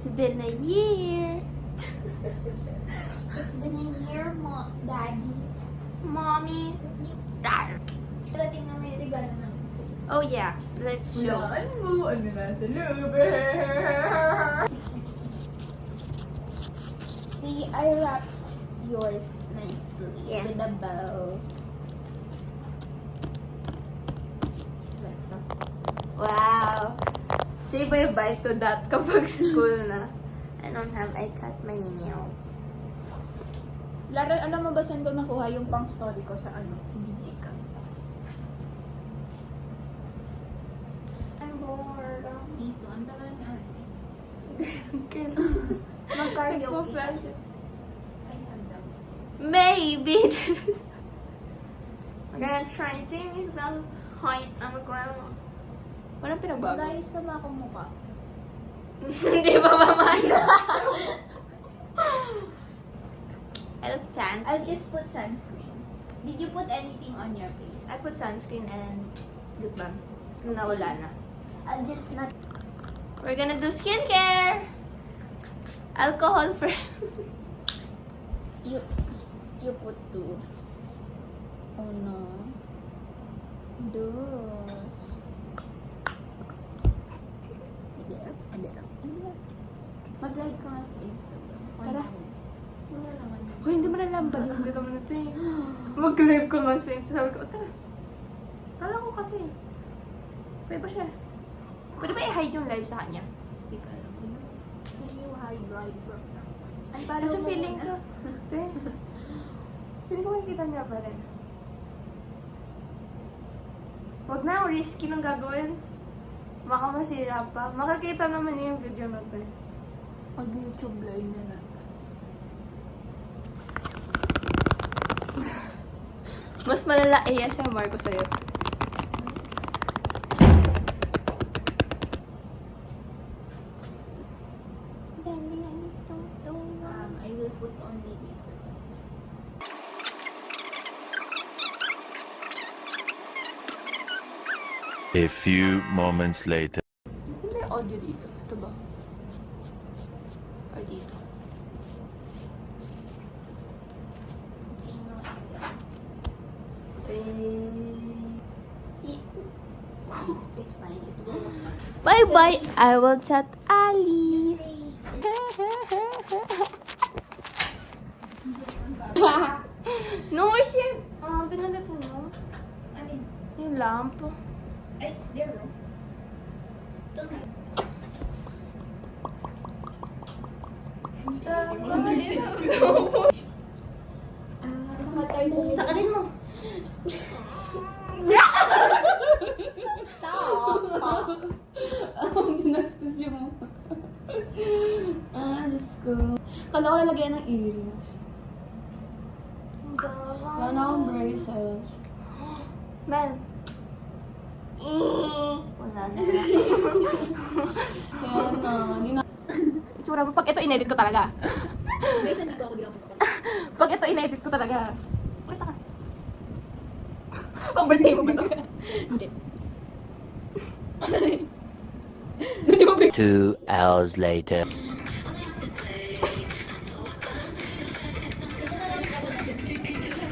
It's been a year. It's been a year, Daddy. Mommy. Dad. Parating na may regalo namin sa'yo. Oh yeah, let's show. Hulaan mo, ano nasa loob? See, I wrapped yours nicely Yeah. with a bow. Wow. Say bye-bye to that kapag school na. I cut my nails. Lara, alam mo ba saan ko nakuha yung pang story ko sa ano? DJ ka. I'm bored. Dito, ang tagal ni Ate. Mag-karaoke. I have them. Maybe. We're gonna try Jamie's Bell's height. I'm a grandma. Walang pinagbago. Guys, na ba akong mukha? Hindi ba mamaya? I look fancy. I'll just put sunscreen. Did you put anything on your face? I put sunscreen and lip balm. Nawala na. I'll just not... We're gonna do skincare. Alcohol free. You put two. Oh no. Dos. Mag-live ka nga sa Instagram. Tara. Wala naman. Hoy, hindi mo nalambal. Hindi naman ito eh. Mag-live ko nga sa Insta. Sabi ko, tara. Kala ko kasi. Pwede ba siya? Pwede ba i-hide yung live sa kanya? Hindi ko alam. Can you hide right from someone? Kasi feeling ko, ito eh. Feeling ko makikita niya pa rin. Huwag na, risky nung gagawin. Baka masira pa. Makakita naman niya yung video natin. Mag-YouTube live niya na. Mas malala ASMR ko sa'yo. I will put only dito. A few moments later. Hindi may audio dito. Ito ba? Or dito? Okay, no, it's fine. It will Bye-bye. I will chat Ali. No, shit. Pinalit mo, no? Alin? Yung lamp. It's their room. Sakalin mo. Stop! Ang ginastos yung mukha. Diyos ko. Kala ko nalagyan ng earrings. Wala na akong braces. Mel. Wala na. Kaya na, hindi na. Itsura mo, pag ito inedit ko talaga. Guys, hindi ko ako bilang Pag ito inedit ko talaga. Wait ka. Pag birthday mo ba ito? Hindi. 2 hours later.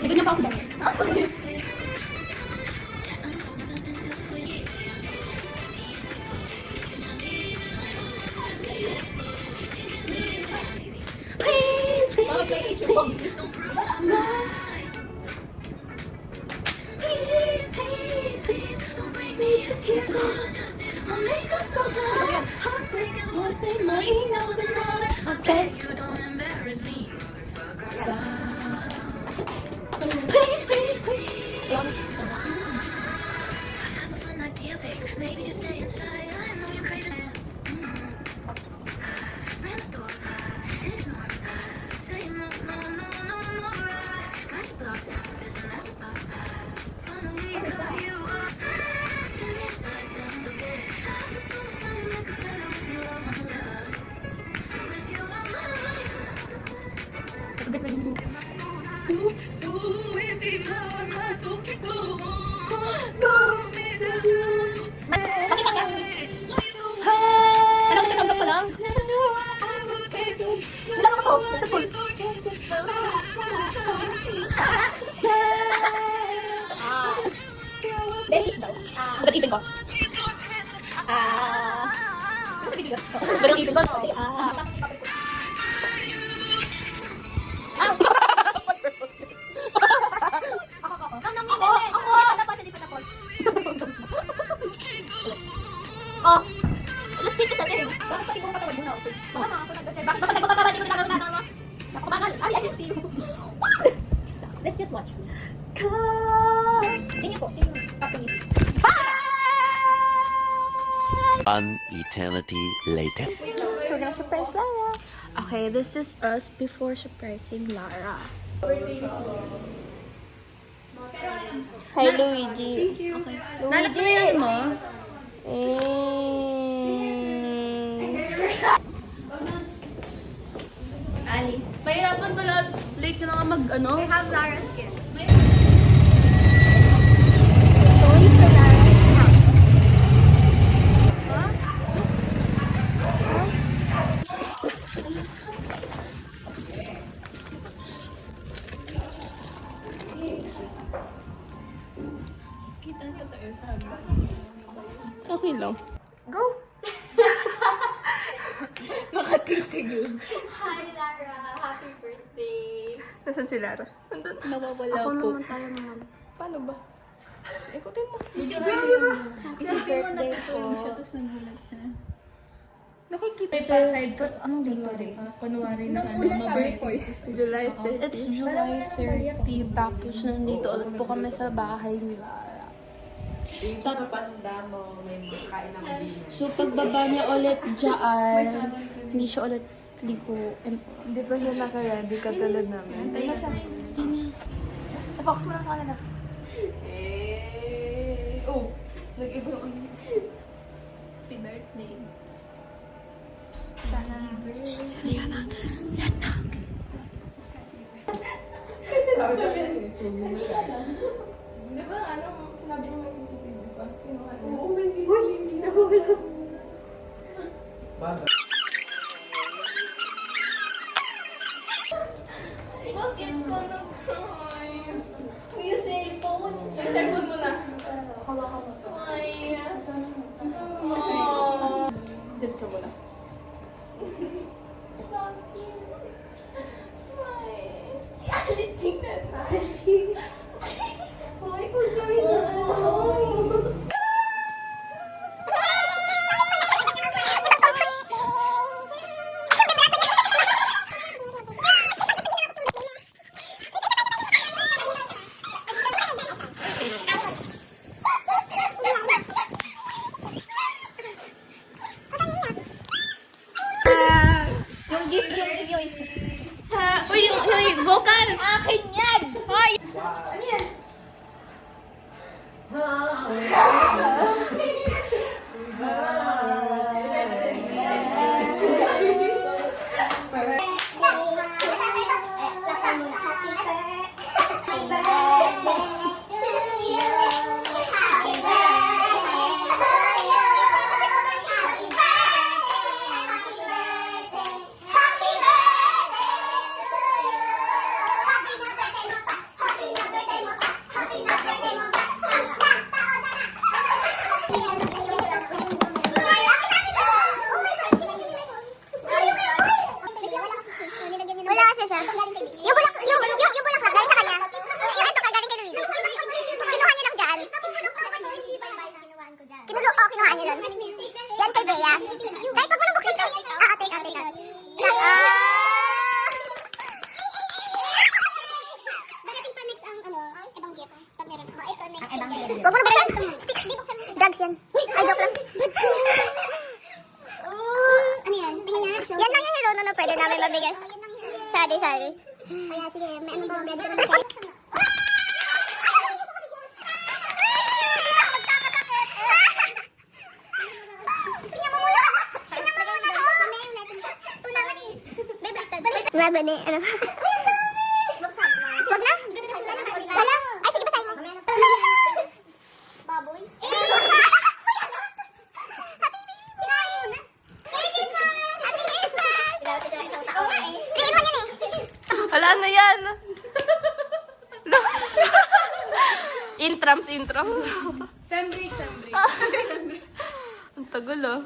Sige niyo pa ako. Okay. Sa pool. There is daw. Ba't ipin ko? Ba't ipin ko? Oh, let's take this at the Bakit pati kong patawad muna? Baka makakapag-nag-try. Bakit nagpapatawad? Di ko nagkakaroon na Nakabagal. I can see you. Let's just watch. Tingnan po. Stop the music. One eternity later. So we're gonna surprise Lara. Okay, this is us before surprising Lara. Hi, Luigi. Thank you. Okay. Luigi. Mo? Ali. Mahirapan to lahat. Late ka na nga mag-ano. We have Lara's gift. Going to Lara's house. Okay lang. Go! Makatitigil. Hi, Lara. Happy birthday. Nasaan si Lara? Nandun. Nawawala Ako po. naman tayo naman. Paano ba? Ikutin mo. Isipin mo natutulog siya, tapos nagulat siya. Nakikita This is, anong date today? Kunwari na July 30. It's July 30. Tapos nandito ulit po kami sa bahay ni Lara. So pagbaba niya ulit dyan, hindi siya ulit ligo. Hindi pa siya naka-ready katulad namin. Tayo siya. Sa focus mo lang sa kanila. Oh, nag-iba yung Happy birthday. Di ba ano, sinabi niyo may CCTV pa? Oo, may CCTV. Bakit ko nag-cry? Yung cellphone. Yung cellphone mo na. Ay. Oh. Diretso mo na. Si Alit tingnan. Hoy, kung gawin mo. Yung gift yung Uy, yung vocals! akin yan! Hoy! Ano yan? Wala kasi siya. Yung bulaklak galing sa kanya. Yung ito galing kay Luigi. Kinuha niya lang dyan. Kinuha niya lang. Yan kay Bea. Kahit pag walang buksan. Take out. Darating pa next ang ibang gifts. Pag meron. Ito next. Huwag mo na buksan. Stick. Drugs yan. Ay, joke lang. Ano yan? Tingnan nga. Yan lang yung hero na pwede namin mabigay. Sorry. Kaya sige, may ano ba? Ready ka na ba? Tingnan mo muna. Grabe ni, ano? Wag na? Wala? Ay, sige, basahin mo. Baboy? Happy baby boy! Merry Christmas! Happy Christmas! 3 in 1 yan eh. Intrams. Sem break. Ang tagal ah.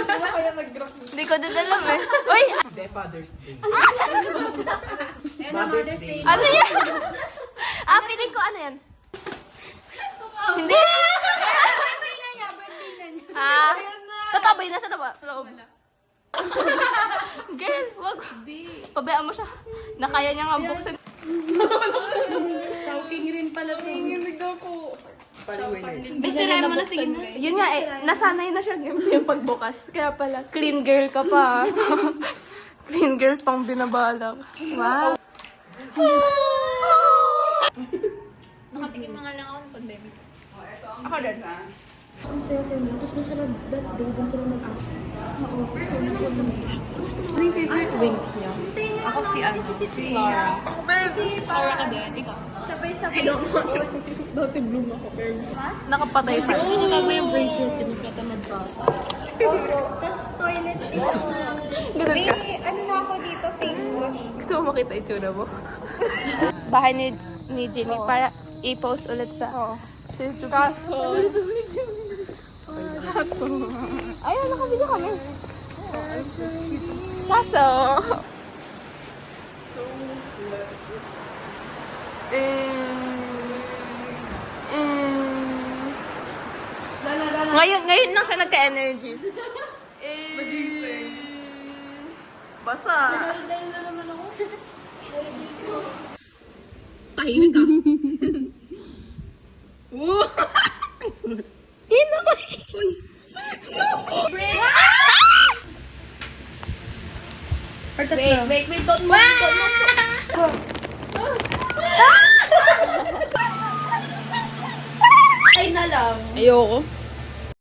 Sana kaya nag-drop. Hindi ko din alam eh. Uy! Hindi, Father's Day. Ayan ang Mother's Day. Ano yan? Feeling ko ano yan? Hindi! Birthday na niya. Totoo ba yun? Nasa na ba? Loob. Girl, wag. Pabayaan mo siya. Nakaya niya nga buksan. Shouting rin pala to. Basira mo na, sige na. Yun nga eh, nasanay na siya yung pagbukas. Kaya pala, clean girl ka pa. Clean girl pang binabalak. Wow. Nakatingin mga lang ako ng pandemic. Ako din. Ang saya-saya mo. Tapos dun sila, that day, dun sila nag-ask. Oo. So, ano yung favorite wings niya? Ako si Flora. Flora ka din, ikaw. Sabay-sabay. Dati bloom ako, pero Nakapatay si siguro nagagawa yung bracelet ko, nagkatamad pa ako. Opo. Tapos toilet face na lang. Ganun ka. May ano na ako dito, face wash. Gusto mo makita yung tsura mo? Bahay ni Jenny para i-post ulit sa YouTube. Kaso. Ayun, nakabili kami. Kaso. Ngayon lang siya nagka-energy. Basa. Tahimik ka. Wait, don't move. Ay na lang. Ayoko.